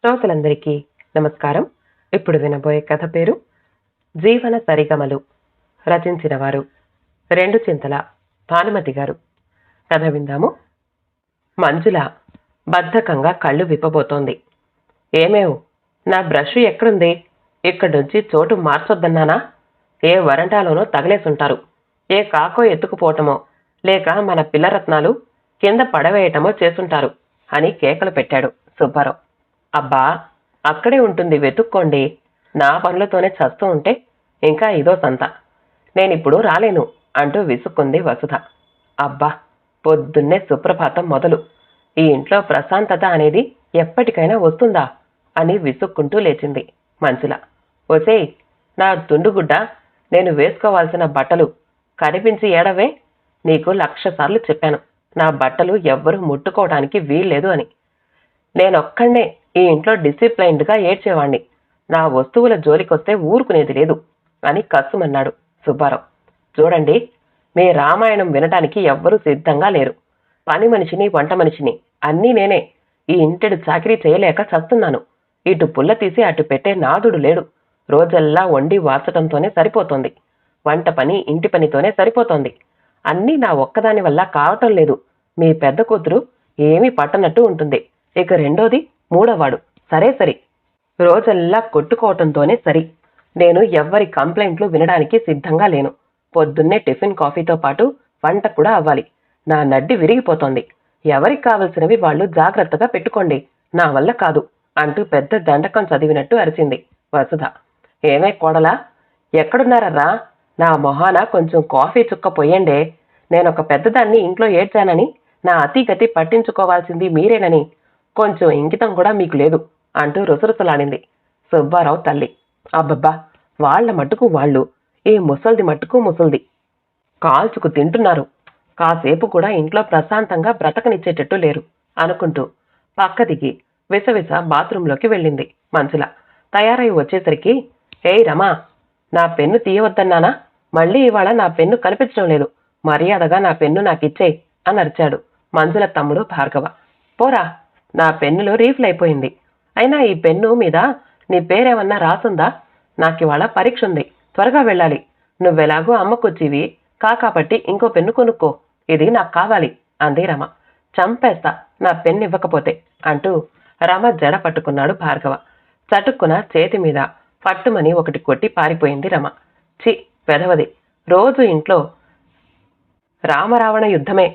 శ్రోతలందరికీ నమస్కారం. ఇప్పుడు వినబోయే కథ పేరు జీవన సరిగమలు. రచించిన వారు రెండు చింతల భానుమతి గారు. కథ విందాము. మంజుల బద్ధకంగా కళ్ళు విప్పబోతోంది. ఏమేవ్, నా బ్రష్ ఎక్కడుంది? ఇక్కడి నుంచి చోటు మార్చొద్దన్నానా? ఏ వరండాలోనో తగిలేసుంటారు. ఏ కాకో ఎత్తుకుపోవటమో లేక మన పిల్లరత్నాలు కింద పడవేయటమో చేసుంటారు అని కేకలు పెట్టాడు సుబ్బారావు. అబ్బా, అక్కడే ఉంటుంది, వెతుక్కోండి. నా పనులతోనే చస్తూ ఉంటే ఇంకా ఇదో సంత. నేనిప్పుడు రాలేను అంటూ విసుక్కుంది వసుధ. అబ్బా, పొద్దున్నే సుప్రభాతం మొదలు. ఈ ఇంట్లో ప్రశాంతత అనేది ఎప్పటికైనా వస్తుందా అని విసుక్కుంటూ లేచింది మంజుల. ఒసేయ్, నా తుండుగుడ్డ, నేను వేసుకోవాల్సిన బట్టలు కనిపించి ఏడవే. నీకు 1,00,000 సార్లు చెప్పాను, నా బట్టలు ఎవ్వరూ ముట్టుకోవడానికి వీల్లేదు అని. నేనొక్కడే ఈ ఇంట్లో డిసిప్లైన్డ్గా ఏడ్చేవాణ్ణి. నా వస్తువుల జోలికొస్తే ఊరుకునేది లేదు అని కస్సుమన్నాడు సుబ్బారావు. చూడండి, మీ రామాయణం వినటానికి ఎవ్వరూ సిద్ధంగా లేరు. పని మనిషిని, వంట మనిషిని అన్నీ నేనే. ఈ ఇంటెడు చాకరీ చేయలేక చస్తున్నాను. ఇటు పుల్ల తీసి అటు పెట్టే నాదుడు లేడు. రోజల్లా వండి వార్చటంతోనే సరిపోతోంది. వంట పని, ఇంటి పనితోనే సరిపోతోంది. అన్నీ నా ఒక్కదాని వల్ల కావటం లేదు. మీ పెద్ద కూతురు ఏమీ పట్టనట్టు ఉంటుంది. ఇక రెండోది, మూడోవాడు సరే సరి, రోజల్లా కొట్టుకోవటంతోనే సరి. నేను ఎవ్వరి కంప్లైంట్లు వినడానికి సిద్ధంగా లేను. పొద్దున్నే టిఫిన్ కాఫీతో పాటు వంట కూడా అవ్వాలి. నా నడ్డి విరిగిపోతోంది. ఎవరికి కావలసినవి వాళ్ళు జాగ్రత్తగా పెట్టుకోండి, నా వల్ల కాదు అంటూ పెద్ద దండకం చదివినట్టు అరిచింది వసుధ. ఏమే కోడలా, ఎక్కడున్నారర్రా? నా మొహాన కొంచెం కాఫీ చుక్క పొయ్యండే. నేనొక పెద్దదాన్ని ఇంట్లో ఏడ్చానని, నా అతిగతి పట్టించుకోవాల్సింది మీరేనని కొంచెం ఇంకితం కూడా మీకు లేదు అంటూ రుసరుసలాడింది సుబ్బారావు తల్లి. అబ్బబ్బా, వాళ్ల మట్టుకు వాళ్ళు, ఈ ముసల్ది మట్టుకు ముసల్ది. కాల్చుకు తింటున్నారు. కాసేపు కూడా ఇంట్లో ప్రశాంతంగా బ్రతకనిచ్చేటట్టు లేరు అనుకుంటూ పక్క దిగి విసవిస బాత్రూంలోకి వెళ్ళింది మంజుల. తయారై వచ్చేసరికి, ఏయ్ రమా, నా పెన్ను తీయవద్దన్నానా? మళ్ళీ ఇవాళ నా పెన్ను కనిపించడం లేదు. మర్యాదగా నా పెన్ను నాకిచ్చేయి అని అరిచాడు మంజుల తమ్ముడు భార్గవ. పోరా, నా పెన్నులో రీఫిల్ అయిపోయింది. అయినా ఈ పెన్ను మీద నీ పేరేమన్నా రాసుందా? నాకివాళ పరీక్ష ఉంది, త్వరగా వెళ్ళాలి. నువ్వెలాగో అమ్మకొచ్చివి, కాకాపట్టి ఇంకో పెన్ను కొనుక్కో. ఇది నాకు కావాలి అంది రమ. చంపేస్తా నా పెన్ను ఇవ్వకపోతే అంటూ రమ జడ పట్టుకున్నాడు భార్గవ. చటుక్కున చేతి మీద పట్టుమని ఒకటి కొట్టి పారిపోయింది రమ. చి పెదవది, రోజు ఇంట్లో రామరావణ యుద్ధమే.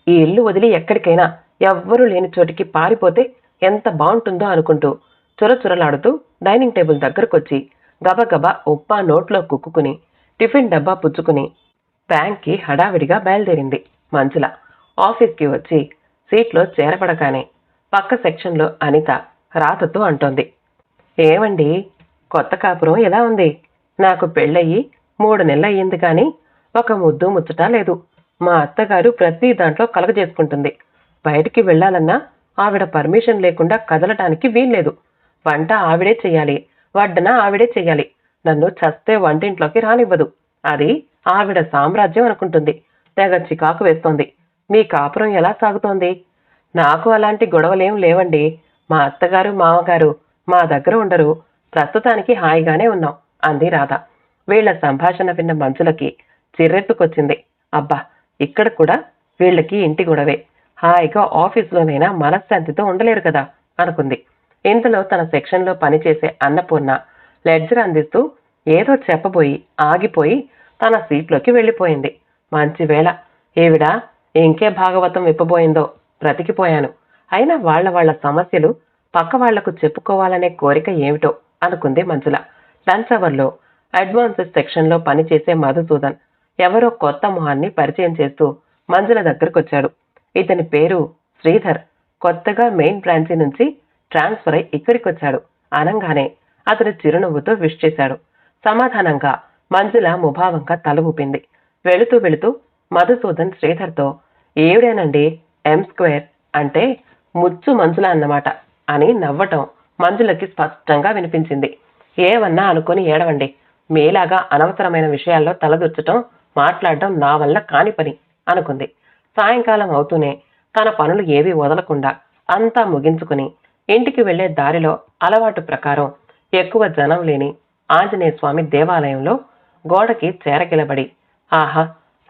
ఈ ఇల్లు వదిలి ఎక్కడికైనా ఎవ్వరూ లేని చోటికి పారిపోతే ఎంత బాగుంటుందో అనుకుంటూ చురచురలాడుతూ డైనింగ్ టేబుల్ దగ్గరకొచ్చి గబగబా ఉప్పా నోట్లో కుక్కుని టిఫిన్ డబ్బా పుచ్చుకుని బ్యాంక్కి హడావిడిగా బయలుదేరింది మంజుల. ఆఫీస్కి వచ్చి సీట్లో చేరపడగానే పక్క సెక్షన్లో అనిత రాతతో అంటోంది. ఏమండి, కొత్త కాపురం ఎలా ఉంది? నాకు పెళ్ళయి 3 నెలలు అయ్యింది కానీ ఒక ముద్దు ముచ్చట లేదు. మా అత్తగారు ప్రతి దాంట్లో కలగజేసుకుంటుంది. బయటికి వెళ్ళాలన్నా ఆవిడ పర్మిషన్ లేకుండా కదలటానికి వీల్లేదు. వంట ఆవిడే చెయ్యాలి, వడ్డన ఆవిడే చెయ్యాలి. నన్ను చస్తే వంటింట్లోకి రానివ్వదు. అది ఆవిడ సామ్రాజ్యం అనుకుంటుంది. తెగ చికాకు వేస్తోంది. మీ కాపురం ఎలా సాగుతోంది? నాకు అలాంటి గొడవలేం లేవండి. మా అత్తగారు, మామగారు మా దగ్గర ఉండరు. ప్రస్తుతానికి హాయిగానే ఉన్నాం అంది రాధ. వీళ్ల సంభాషణ విన్న మంచులకి చిర్రెత్తుకొచ్చింది. అబ్బా, ఇక్కడ కూడా వీళ్ళకి ఇంటి గొడవే. హాయిగా ఆఫీసులోనైనా మనశ్శాంతితో ఉండలేరు కదా అనుకుంది. ఇంతలో తన సెక్షన్లో పనిచేసే అన్నపూర్ణ లెడ్జర్ అందిస్తూ ఏదో చెప్పబోయి ఆగిపోయి తన సీట్లోకి వెళ్ళిపోయింది. మంచి వేళ, ఈవిడ ఇంకే భాగవతం విప్పబోయిందో బ్రతికిపోయాను. అయినా వాళ్ళ సమస్యలు పక్క వాళ్లకు చెప్పుకోవాలనే కోరిక ఏమిటో అనుకుంది మంజుల. లంచ్ అవర్లో అడ్వాన్సెస్ సెక్షన్లో పనిచేసే మధుసూదన్ ఎవరో కొత్త మొహాన్ని పరిచయం చేస్తూ మంజుల దగ్గరకొచ్చాడు. ఇతని పేరు శ్రీధర్. కొత్తగా మెయిన్ బ్రాంచి నుంచి ట్రాన్స్ఫర్ అయి ఇక్కడికొచ్చాడు అనంగానే అతడు చిరునవ్వుతో విష్ చేశాడు. సమాధానంగా మంజుల ముభావంగా తల ఊపింది. వెళుతూ వెళుతూ మధుసూదన్ శ్రీధర్తో, ఏవిడేనండి M² అంటే ముచ్చు మంజుల అన్నమాట అని నవ్వటం మంజులకి స్పష్టంగా వినిపించింది. ఏమన్నా అనుకుని ఏడవండి. మీలాగా అనవసరమైన విషయాల్లో తలదొచ్చటం, మాట్లాడడం నా వల్ల కాని పని అనుకుంది. సాయంకాలం అవుతూనే తన పనులు ఏవీ వదలకుండా అంతా ముగించుకుని ఇంటికి వెళ్లే దారిలో అలవాటు ప్రకారం ఎక్కువ జనం లేని ఆంజనేయ స్వామి దేవాలయంలో గోడకి చేరకిలబడి, ఆహా,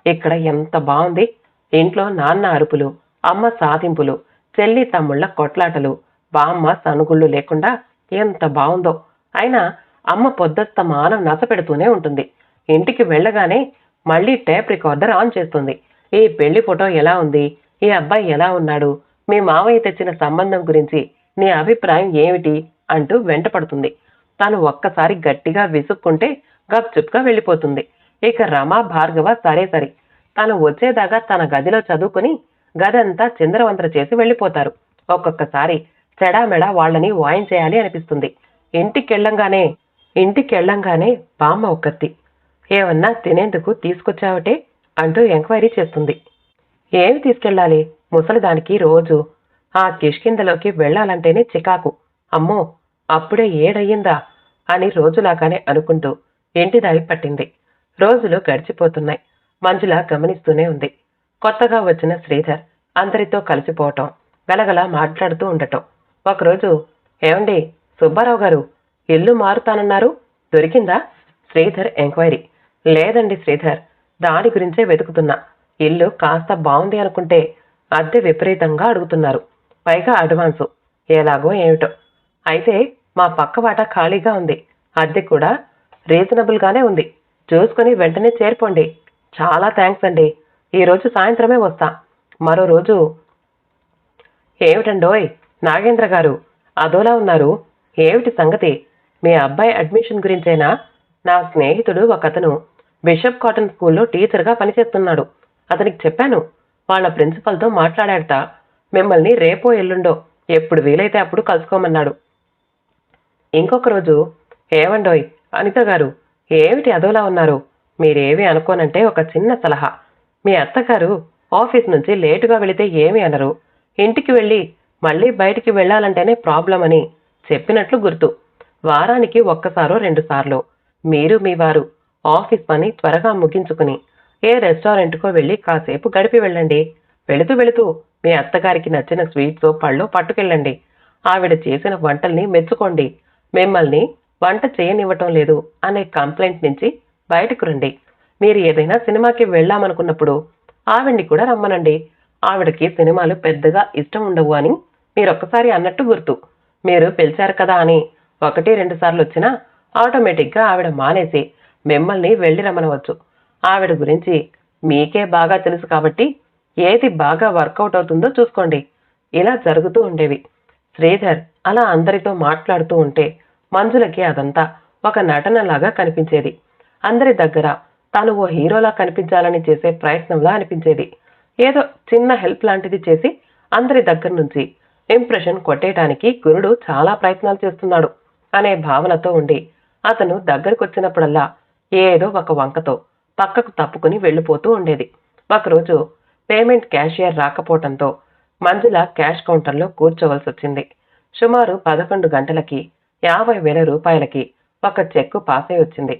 ఇక్కడ ఎంత బాగుంది! ఇంట్లో నాన్న అరుపులు, అమ్మ సాధింపులు, చెల్లి తమ్ముళ్ల కొట్లాటలు, బామ్మ సనుగుళ్ళు లేకుండా ఎంత బాగుందో. అయినా అమ్మ పొద్దస్తమానం నసపెడుతూనే ఉంటుంది. ఇంటికి వెళ్ళగానే మళ్ళీ టేప్ రికార్డర్ ఆన్ చేస్తుంది. ఈ పెళ్లి ఫోటో ఎలా ఉంది, ఈ అబ్బాయి ఎలా ఉన్నాడు, మీ మావయ్య తెచ్చిన సంబంధం గురించి నీ అభిప్రాయం ఏమిటి అంటూ వెంటపడుతుంది. తను ఒక్కసారి గట్టిగా విసుక్కుంటే గప్చుప్గా వెళ్ళిపోతుంది. ఇక రమా భార్గవ సరే సరే, తను వచ్చేదాకా తన గదిలో చదువుకుని గదంతా చిందరవందర చేసి వెళ్ళిపోతారు. ఒక్కొక్కసారి చెడామెడా వాళ్ళని వాయించేయాలి అనిపిస్తుంది. ఇంటికెళ్ళంగానే బామ్మ ఒక్కత్తి, ఏమన్నా తినేందుకు తీసుకొచ్చావటే అంటూ ఎంక్వైరీ చేస్తుంది. ఏమి తీసుకెళ్ళాలి, ముసలిదానికి రోజు ఆ కిష్కిందలోకి వెళ్లాలంటేనే చికాకు. అమ్మో, అప్పుడే ఏడయ్యిందా అని రోజులాగానే అనుకుంటూ ఇంటి దారి పట్టింది. రోజులు గడిచిపోతున్నాయి. మంజుల గమనిస్తూనే ఉంది. కొత్తగా వచ్చిన శ్రీధర్ అందరితో కలిసిపోవటం, గలగలా మాట్లాడుతూ ఉండటం. ఒకరోజు, ఏమండి సుబ్బారావు గారు, ఇల్లు మారుతానన్నారు, దొరికిందా? శ్రీధర్ ఎంక్వైరీ. లేదండి శ్రీధర్, దాని గురించే వెతుకుతున్నా. ఇల్లు కాస్త బాగుంది అనుకుంటే అద్దె విపరీతంగా అడుగుతున్నారు, పైగా అడ్వాన్సు. ఎలాగో ఏమిటో. అయితే మా పక్కవాట ఖాళీగా ఉంది, అద్దె కూడా రీజనబుల్గానే ఉంది. చూసుకుని వెంటనే చేరిపోండి. చాలా థ్యాంక్స్ అండి, ఈరోజు సాయంత్రమే వస్తా. మరో రోజు. ఏమిటండోయ్ నాగేంద్ర గారు, అదోలా ఉన్నారు, ఏమిటి సంగతి? మీ అబ్బాయి అడ్మిషన్ గురించేనా? నా స్నేహితుడు ఒకతను బిషప్ కాటన్ స్కూల్లో టీచర్గా పనిచేస్తున్నాడు. అతనికి చెప్పాను, వాళ్ళ ప్రిన్సిపల్తో మాట్లాడాడట. మిమ్మల్ని రేపో ఎల్లుండో ఎప్పుడు వీలైతే అప్పుడు కలుసుకోమన్నాడు. ఇంకొక రోజు, ఏమండోయ్ అనిత గారు, ఏమిటి అదోలా ఉన్నారు? మీరేమీ అనుకోనంటే ఒక చిన్న సలహా. మీ అత్తగారు ఆఫీస్ నుంచి లేటుగా వెళితే ఏమీ అనరు. ఇంటికి వెళ్ళి మళ్ళీ బయటికి వెళ్ళాలంటేనే ప్రాబ్లం అని చెప్పినట్లు గుర్తు. వారానికి ఒక్కసారో 2 సార్లు మీరు మీ వారు ఆఫీస్ పని త్వరగా ముగించుకుని ఏ రెస్టారెంట్కో వెళ్ళి కాసేపు గడిపి వెళ్ళండి. వెళుతూ మీ అత్తగారికి నచ్చిన స్వీట్స్ పళ్ళు పట్టుకెళ్ళండి. ఆవిడ చేసిన వంటల్ని మెచ్చుకోండి. మిమ్మల్ని వంట చేయనివ్వటం లేదు అనే కంప్లైంట్ నుంచి బయటకు రండి. మీరు ఏదైనా సినిమాకి వెళ్లామనుకున్నప్పుడు ఆవిడ్ని కూడా రమ్మనండి. ఆవిడకి సినిమాలు పెద్దగా ఇష్టం ఉండవు అని మీరొక్కసారి అన్నట్టు గుర్తు. మీరు పిలిచారు కదా అని 1-2 సార్లు వచ్చినా ఆటోమేటిక్గా ఆవిడ మానేసి మిమ్మల్ని వెళ్ళి రమ్మనవచ్చు. ఆవిడ గురించి మీకే బాగా తెలుసు కాబట్టి ఏది బాగా వర్కౌట్ అవుతుందో చూసుకోండి. ఇలా జరుగుతూ ఉండేవి. శ్రీధర్ అలా అందరితో మాట్లాడుతూ ఉంటే మంజులకి అదంతా ఒక నటనలాగా కనిపించేది. అందరి దగ్గర తాను ఓ హీరోలా కనిపించాలని చేసే ప్రయత్నంలా అనిపించేది. ఏదో చిన్న హెల్ప్ లాంటిది చేసి అందరి దగ్గర నుంచి ఇంప్రెషన్ కొట్టేయటానికి గురుడు చాలా ప్రయత్నాలు చేస్తున్నాడు అనే భావనతో ఉండి అతను దగ్గరకొచ్చినప్పుడల్లా ఏదో ఒక వంకతో పక్కకు తప్పుకుని వెళ్ళిపోతూ ఉండేది. ఒకరోజు పేమెంట్ క్యాషియర్ రాకపోవటంతో మంజుల క్యాష్ కౌంటర్లో కూర్చోవలసి వచ్చింది. సుమారు 11 గంటలకి 50,000 రూపాయలకి ఒక చెక్కు పాస్ అయి వచ్చింది.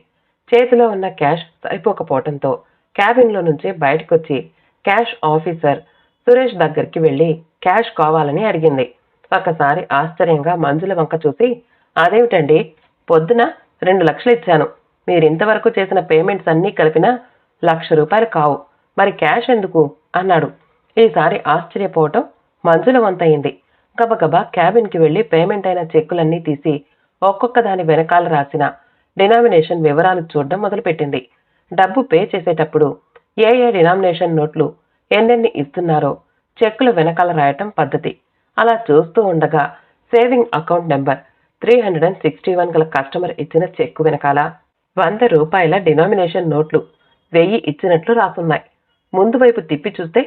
చేతిలో ఉన్న క్యాష్ సరిపోకపోవటంతో క్యాబిన్లో నుంచి బయటకొచ్చి క్యాష్ ఆఫీసర్ సురేష్ దగ్గరికి వెళ్ళి క్యాష్ కావాలని అడిగింది. ఒకసారి ఆశ్చర్యంగా మంజుల వంక చూసి, అదేమిటండి, పొద్దున 2 లక్షలు ఇచ్చాను. మీరింతవరకు చేసిన పేమెంట్స్ అన్నీ కలిపినా 1,00,000 రూపాయలు కావు, మరి క్యాష్ ఎందుకు అన్నాడు. ఈసారి ఆశ్చర్యపోవటం మంజుల వంతయింది. గబగబా క్యాబిన్కి వెళ్లి పేమెంట్ అయిన చెక్కులన్నీ తీసి ఒక్కొక్క దాని వెనకాల రాసిన డినామినేషన్ వివరాలు చూడడం మొదలుపెట్టింది. డబ్బు పే చేసేటప్పుడు ఏ డినామినేషన్ నోట్లు ఎన్నెన్ని ఇస్తున్నారో చెక్కుల వెనకాల రాయటం పద్ధతి. అలా చూస్తూ ఉండగా సేవింగ్ అకౌంట్ నెంబర్ 361 గల కస్టమర్ ఇచ్చిన చెక్కు వెనకాల 100 రూపాయల డినామినేషన్ నోట్లు 1000 ఇచ్చినట్లు రాసున్నాయి. ముందు వైపు తిప్పి చూస్తే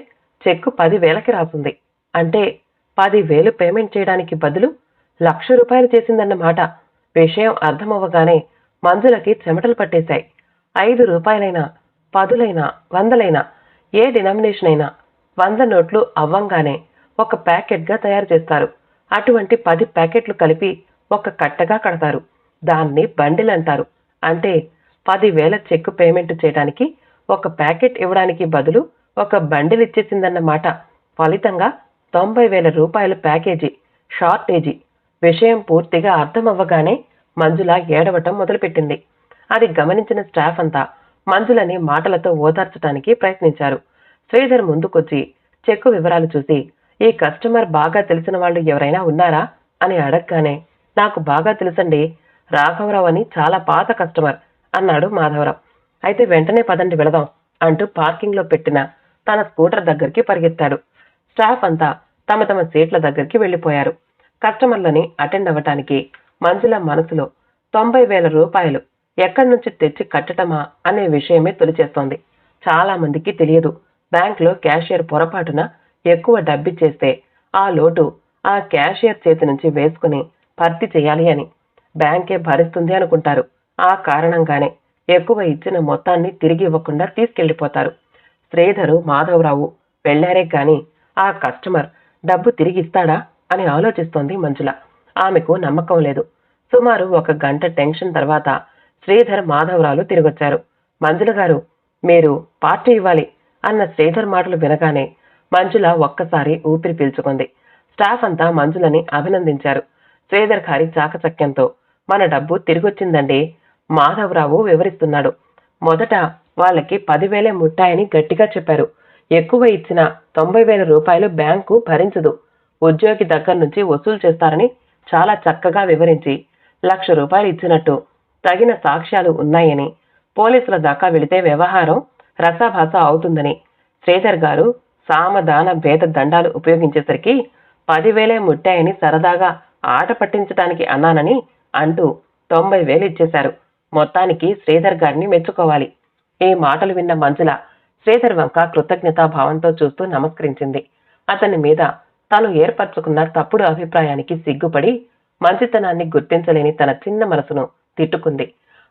చెక్కు 10,000కి రాసుంది. అంటే 10,000 పేమెంట్ చేయడానికి బదులు 1,00,000 రూపాయలు చేసిందన్నమాట. విషయం అర్థమవ్వగానే మంజులకి చెమటలు పట్టేశాయి. 5 రూపాయలైనా 10లైనా 100లైనా ఏ డినామినేషన్ అయినా 100 నోట్లు అవ్వంగానే ఒక ప్యాకెట్గా తయారు చేస్తారు. అటువంటి 10 ప్యాకెట్లు కలిపి ఒక కట్టగా కడతారు. దాన్ని బండిల్ అంటారు. అంటే 10,000 చెక్కు పేమెంట్ చేయడానికి ఒక ప్యాకెట్ ఇవ్వడానికి బదులు ఒక బండిల్ ఇచ్చేసిందన్నమాట. ఫలితంగా 90,000 రూపాయల ప్యాకేజీ షార్టేజీ విషయం పూర్తిగా అర్థమవ్వగానే మంజుల ఏడవటం మొదలుపెట్టింది. అది గమనించిన స్టాఫ్ అంతా మంజులని మాటలతో ఓదార్చడానికి ప్రయత్నించారు. శ్రీధర్ ముందుకొచ్చి చెక్కు వివరాలు చూసి, ఈ కస్టమర్ బాగా తెలిసిన వాళ్ళు ఎవరైనా ఉన్నారా అని అడగగానే, నాకు బాగా తెలుసండి, రాఘవరావు అని చాలా పాత కస్టమర్ అన్నాడు మాధవరావు. అయితే వెంటనే పదండి వెళదాం అంటూ పార్కింగ్ లో పెట్టిన తన స్కూటర్ దగ్గరికి పరిగెత్తాడు. స్టాఫ్ అంతా తమ తమ సీట్ల దగ్గరికి వెళ్లిపోయారు. కస్టమర్లని అటెండ్ అవ్వటానికి మంజుల మనసులో 90,000 రూపాయలు ఎక్కడి నుంచి తెచ్చి కట్టటమా అనే విషయమే తొలిచేస్తోంది. చాలా మందికి తెలియదు, బ్యాంకులో క్యాషియర్ పొరపాటున ఎక్కువ డబ్బిచ్చేస్తే ఆ లోటు ఆ క్యాషియర్ చేతి నుంచి వేసుకుని భర్తీ చేయాలి అని. బ్యాంకే భరిస్తుంది అనుకుంటారు. ఆ కారణంగానే ఎక్కువ ఇచ్చిన మొత్తాన్ని తిరిగి ఇవ్వకుండా తీసుకెళ్లిపోతారు. శ్రీధరు, మాధవరావు వెళ్లారే గాని ఆ కస్టమర్ డబ్బు తిరిగిస్తాడా అని ఆలోచిస్తోంది మంజుల. ఆమెకు నమ్మకం లేదు. సుమారు 1 గంట టెన్షన్ తర్వాత శ్రీధర్, మాధవరావులు తిరిగొచ్చారు. మంజుల గారు, మీరు పార్టీ ఇవ్వాలి అన్న శ్రీధర్ మాటలు వినగానే మంజుల ఒక్కసారి ఊపిరి పీల్చుకుంది. స్టాఫ్ అంతా మంజులని అభినందించారు. శ్రీధర్ గారి చాకచక్యంతో, మన డబ్బు తిరిగొచ్చిందండి, మాధవరావు వివరిస్తున్నాడు. మొదట వాళ్ళకి 10,000 ముట్టాయని గట్టిగా చెప్పారు. ఎక్కువ ఇచ్చిన 90,000 రూపాయలు బ్యాంకు భరించదు, ఉద్యోగి దగ్గర నుంచి వసూలు చేస్తారని చాలా చక్కగా వివరించి, 1,00,000 రూపాయలు ఇచ్చినట్టు తగిన సాక్ష్యాలు ఉన్నాయని, పోలీసుల దాకా వెళితే వ్యవహారం రసాభాస అవుతుందని, శ్రీధర్ గారు సామధాన భేద దండాలు ఉపయోగించేసరికి 10,000 ముట్టాయని సరదాగా ఆట పట్టించడానికి అన్నానని అంటూ 90,000 ఇచ్చేశారు. మొత్తానికి శ్రీధర్ గారిని మెచ్చుకోవాలి. ఈ మాటలు విన్న మంజుల శ్రీధర్ వంక కృతజ్ఞతాభావంతో చూస్తూ నమస్కరించింది. అతని మీద తాను ఏర్పరచుకున్న తప్పుడు అభిప్రాయానికి సిగ్గుపడి మంచితనాన్ని గుర్తించలేని తన చిన్న మనసును తిట్టుకుంది.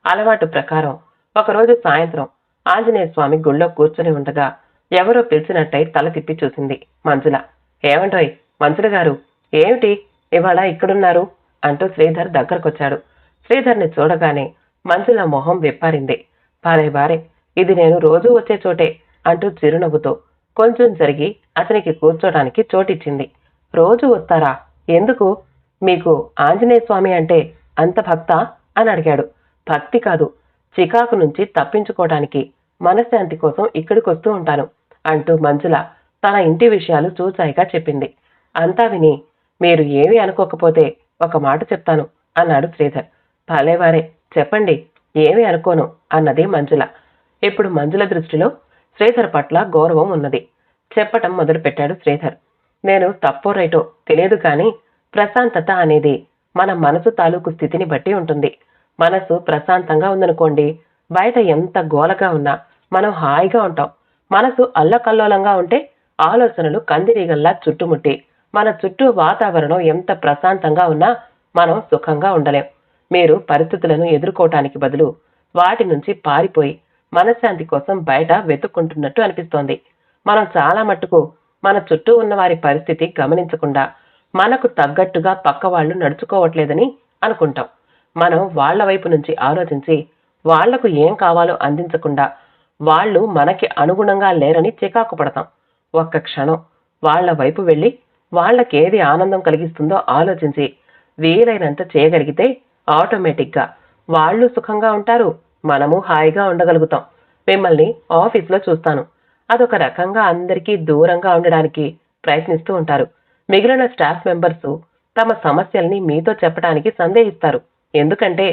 అలవాటు ప్రకారం ఒకరోజు సాయంత్రం ఆంజనేయ స్వామి గుళ్ళో కూర్చుని ఉండగా ఎవరో పిలిచినట్టయి తల తిప్పి చూసింది మంజుల. ఏమంటోయ్ మంజుల గారు, ఏమిటి ఇవాళ ఇక్కడున్నారు అంటూ శ్రీధర్ దగ్గరకొచ్చాడు. శ్రీధర్ని చూడగానే మంజుల మొహం విప్పారింది. బారే బారే, ఇది నేను రోజూ వచ్చే చోటే అంటూ చిరునవ్వుతో కొంచెం జరిగి అతనికి కూర్చోడానికి చోటిచ్చింది. రోజు వస్తారా? ఎందుకు? మీకు ఆంజనేయ స్వామి అంటే అంత భక్తా అని అడిగాడు. భక్తి కాదు, చికాకు నుంచి తప్పించుకోవడానికి, మనశ్శాంతి కోసం ఇక్కడికొస్తూ ఉంటాను అంటూ మంజుల తన ఇంటి విషయాలు చూచాయిగా చెప్పింది. అంతా విని, మీరు ఏమీ అనుకోకపోతే ఒక మాట చెప్తాను అన్నాడు శ్రీధర్. భలేవారే, చెప్పండి, ఏమీ అనుకోను అన్నది మంజుల. ఇప్పుడు మంజుల దృష్టిలో శ్రీధర్ పట్ల గౌరవం ఉన్నది. చెప్పటం మొదలుపెట్టాడు శ్రీధర్. నేను తప్పో రైటో తెలియదు కానీ ప్రశాంతత అనేది మన మనసు తాలూకు స్థితిని బట్టి ఉంటుంది. మనసు ప్రశాంతంగా ఉందనుకోండి, బయట ఎంత గోలగా ఉన్నా మనం హాయిగా ఉంటాం. మనసు అల్లకల్లోలంగా ఉంటే ఆలోచనలు కందిరీగల్లా చుట్టుముట్టి మన చుట్టూ వాతావరణం ఎంత ప్రశాంతంగా ఉన్నా మనం సుఖంగా ఉండలేం. మీరు పరిస్థితులను ఎదుర్కోవటానికి బదులు వాటి నుంచి పారిపోయి మనశ్శాంతి కోసం బయట వెతుక్కుంటున్నట్టు అనిపిస్తోంది. మనం చాలా మట్టుకు మన చుట్టూ ఉన్న వారి పరిస్థితి గమనించకుండా మనకు తగ్గట్టుగా పక్క వాళ్ళు నడుచుకోవట్లేదని అనుకుంటాం. మనం వాళ్ల వైపు నుంచి ఆలోచించి వాళ్లకు ఏం కావాలో అందించకుండా వాళ్ళు మనకి అనుగుణంగా లేరని చికాకు పడతాం. ఒక్క క్షణం వాళ్ల వైపు వెళ్ళి వాళ్లకేది ఆనందం కలిగిస్తుందో ఆలోచించి వీలైనంత చేయగలిగితే ఆటోమేటిక్గా వాళ్ళు సుఖంగా ఉంటారు, మనము హాయిగా ఉండగలుగుతాం. మిమ్మల్ని ఆఫీస్లో చూస్తాను. అదొక రకంగా అందరికీ దూరంగా ఉండడానికి ప్రయత్నిస్తూ ఉంటారు. మిగిలిన స్టాఫ్ మెంబర్స్ తమ సమస్యల్ని మీతో చెప్పడానికి సందేహిస్తారు. ఎందుకంటే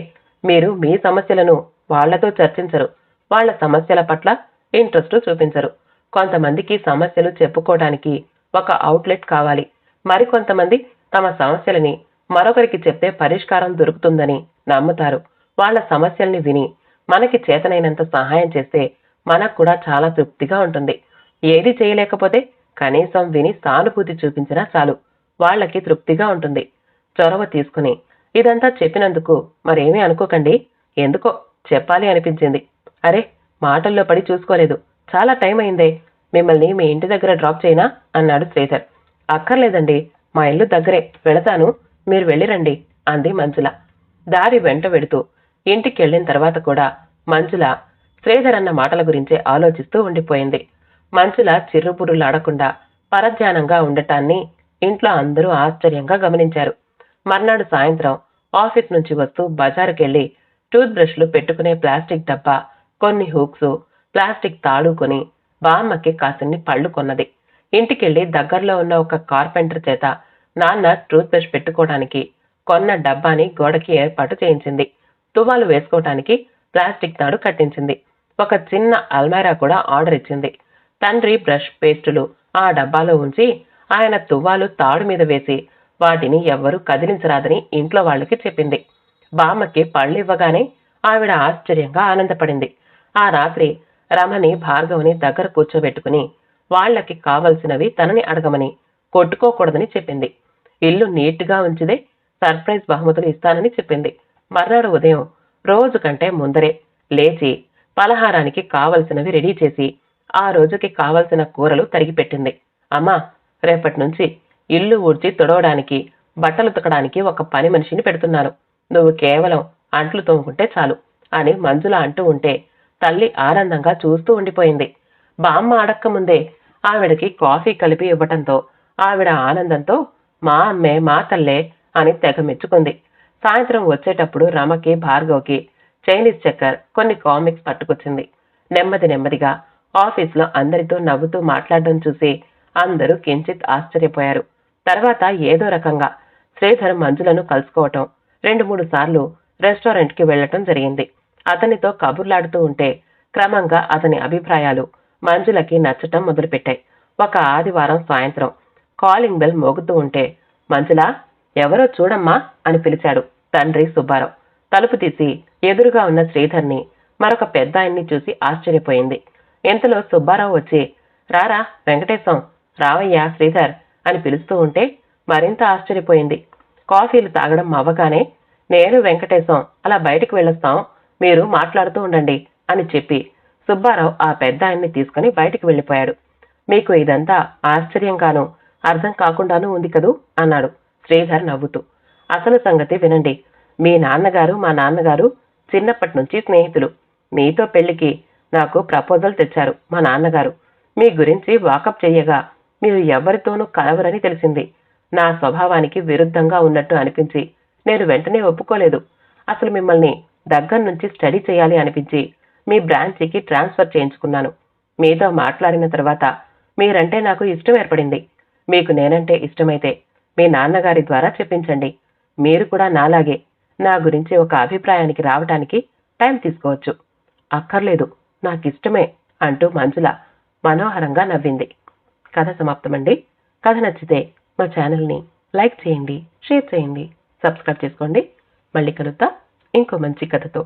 మీరు మీ సమస్యలను వాళ్లతో చర్చించరు, వాళ్ల సమస్యల పట్ల ఇంట్రెస్ట్ చూపించరు. కొంతమందికి సమస్యలు చెప్పుకోవడానికి ఒక అవుట్లెట్ కావాలి. మరికొంతమంది తమ సమస్యలని మరొకరికి చెప్తే పరిష్కారం దొరుకుతుందని నమ్ముతారు. వాళ్ల సమస్యల్ని విని మనకి చేతనైనంత సహాయం చేస్తే మనకు కూడా చాలా తృప్తిగా ఉంటుంది. ఏది చేయలేకపోతే కనీసం విని సానుభూతి చూపించినా చాలు, వాళ్లకి తృప్తిగా ఉంటుంది. చొరవ తీసుకుని ఇదంతా చెప్పినందుకు మరేమీ అనుకోకండి, ఎందుకో చెప్పాలి అనిపించింది. అరే, మాటల్లో పడి చూసుకోలేదు, చాలా టైం అయిందే, మిమ్మల్ని మీ ఇంటి దగ్గర డ్రాప్ చేయనా అన్నాడు శ్రీధర్. అక్కర్లేదండి, మా ఇల్లు దగ్గరే, వెళతాను, మీరు వెళ్ళిరండి అంది మంజుల. దారి వెంట వెడుతూ ఇంటికెళ్లిన తర్వాత కూడా మంజుల శ్రీధర్ అన్న మాటల గురించే ఆలోచిస్తూ ఉండిపోయింది. మంజుల చిర్రుబుర్రులాడకుండా పరధ్యానంగా ఉండటాన్ని ఇంట్లో అందరూ ఆశ్చర్యంగా గమనించారు. మర్నాడు సాయంత్రం ఆఫీస్ నుంచి వస్తూ బజారుకెళ్లి టూత్ బ్రష్లు పెట్టుకునే ప్లాస్టిక్ డబ్బా, కొన్ని హూక్స్, ప్లాస్టిక్ తాడు కొని బామ్మకి కాసిన్ని పళ్ళు కొన్నది. ఇంటికెళ్లి దగ్గరలో ఉన్న ఒక కార్పెంటర్ చేత నాన్న టూత్ బ్రష్ పెట్టుకోవడానికి కొన్న డబ్బాని గోడకి ఏర్పాటు చేయించింది. తువ్వాలు వేసుకోవటానికి ప్లాస్టిక్ తాడు కట్టించింది. ఒక చిన్న అల్మైరా కూడా ఆర్డర్ ఇచ్చింది. తండ్రి బ్రష్ పేస్టులు ఆ డబ్బాలో ఉంచి ఆయన తువ్వాలు తాడు మీద వేసి వాటిని ఎవ్వరూ కదిలించరాదని ఇంట్లో వాళ్ళకి చెప్పింది. బామ్మకి పళ్ళు ఇవ్వగానే ఆవిడ ఆశ్చర్యంగా ఆనందపడింది. ఆ రాత్రి రమని భార్గవని దగ్గర కూర్చోబెట్టుకుని వాళ్లకి కావలసినవి తనని అడగమని, కొట్టుకోకూడదని చెప్పింది. ఇల్లు నీట్గా ఉంచిదే సర్ప్రైజ్ బహుమతులు ఇస్తానని చెప్పింది. మర్నాడు ఉదయం రోజు కంటే ముందరే లేచి పలహారానికి కావలసినవి రెడీ చేసి ఆ రోజుకి కావలసిన కూరలు తరిగిపెట్టింది. అమ్మా, రేపటి నుంచి ఇల్లు ఊడ్చి తుడవడానికి, బట్టలు ఉతకడానికి ఒక పని మనిషిని పెడుతున్నాను. నువ్వు కేవలం అంట్లు తోముకుంటే చాలు అని మంజుల అంటూ ఉంటే తల్లి ఆనందంగా చూస్తూ ఉండిపోయింది. బామ్మ అడక్క ముందే ఆవిడకి కాఫీ కలిపి ఇవ్వటంతో ఆవిడ ఆనందంతో మా అమ్మే, మా తల్లే అని తెగ మెచ్చుకుంది. సాయంత్రం వచ్చేటప్పుడు రమకి, భార్గవ్కి చైనీస్ చక్కర్, కొన్ని కామిక్స్ పట్టుకొచ్చింది. నెమ్మదిగా ఆఫీస్లో అందరితో నవ్వుతూ మాట్లాడడం చూసి అందరూ కించిత్ ఆశ్చర్యపోయారు. తర్వాత ఏదో రకంగా శ్రీధర్ మంజులను కలుసుకోవటం, 2-3 సార్లు రెస్టారెంట్కి వెళ్లటం జరిగింది. అతనితో కబుర్లాడుతూ ఉంటే క్రమంగా అతని అభిప్రాయాలు మంజులకి నచ్చటం మొదలుపెట్టాయి. ఒక ఆదివారం సాయంత్రం కాలింగ్ బెల్ మోగుతూ ఉంటే మంజుల, ఎవరో చూడమ్మా అని పిలిచాడు తండ్రి సుబ్బారావు. తలుపు తీసి ఎదురుగా ఉన్న శ్రీధర్ని, మరొక పెద్దాయన్ని చూసి ఆశ్చర్యపోయింది. ఇంతలో సుబ్బారావు వచ్చి, రారా వెంకటేశం, రావయ్యా శ్రీధర్ అని పిలుస్తూ ఉంటే మరింత ఆశ్చర్యపోయింది. కాఫీలు తాగడం అవ్వగానే, నేను వెంకటేశం అలా బయటికి వెళ్ళొస్తాం, మీరు మాట్లాడుతూ ఉండండి అని చెప్పి సుబ్బారావు ఆ పెద్దాయన్ని తీసుకుని బయటికి వెళ్ళిపోయాడు. మీకు ఇదంతా ఆశ్చర్యంగానూ అర్థం కాకుండానూ ఉంది కదూ అన్నాడు శ్రీధర్ నవ్వుతూ. అసలు సంగతి వినండి. మీ నాన్నగారు, మా నాన్నగారు చిన్నప్పటి నుంచి స్నేహితులు. మీతో పెళ్లికి నాకు ప్రపోజల్ తెచ్చారు మా నాన్నగారు. మీ గురించి వాకప్ చెయ్యగా మీరు ఎవరితోనూ కలవరని తెలిసింది. నా స్వభావానికి విరుద్ధంగా ఉన్నట్టు అనిపించి నేను వెంటనే ఒప్పుకోలేదు. అసలు మిమ్మల్ని దగ్గర నుంచి స్టడీ చేయాలి అనిపించి మీ బ్రాంచికి ట్రాన్స్ఫర్ చేయించుకున్నాను. మీతో మాట్లాడిన తర్వాత మీరంటే నాకు ఇష్టం ఏర్పడింది. మీకు నేనంటే ఇష్టమైతే మీ నాన్నగారి ద్వారా చెప్పించండి. మీరు కూడా నాలాగే నా గురించి ఒక అభిప్రాయానికి రావటానికి టైం తీసుకోవచ్చు. అక్కర్లేదు, నాకిష్టమే అంటూ మంజుల మనోహరంగా నవ్వింది. కథ సమాప్తమండి. కథ నచ్చితే మా ఛానల్ని లైక్ చేయండి, షేర్ చేయండి, సబ్స్క్రైబ్ చేసుకోండి. మళ్ళీ కలుద్దాం ఇంకో మంచి కథతో.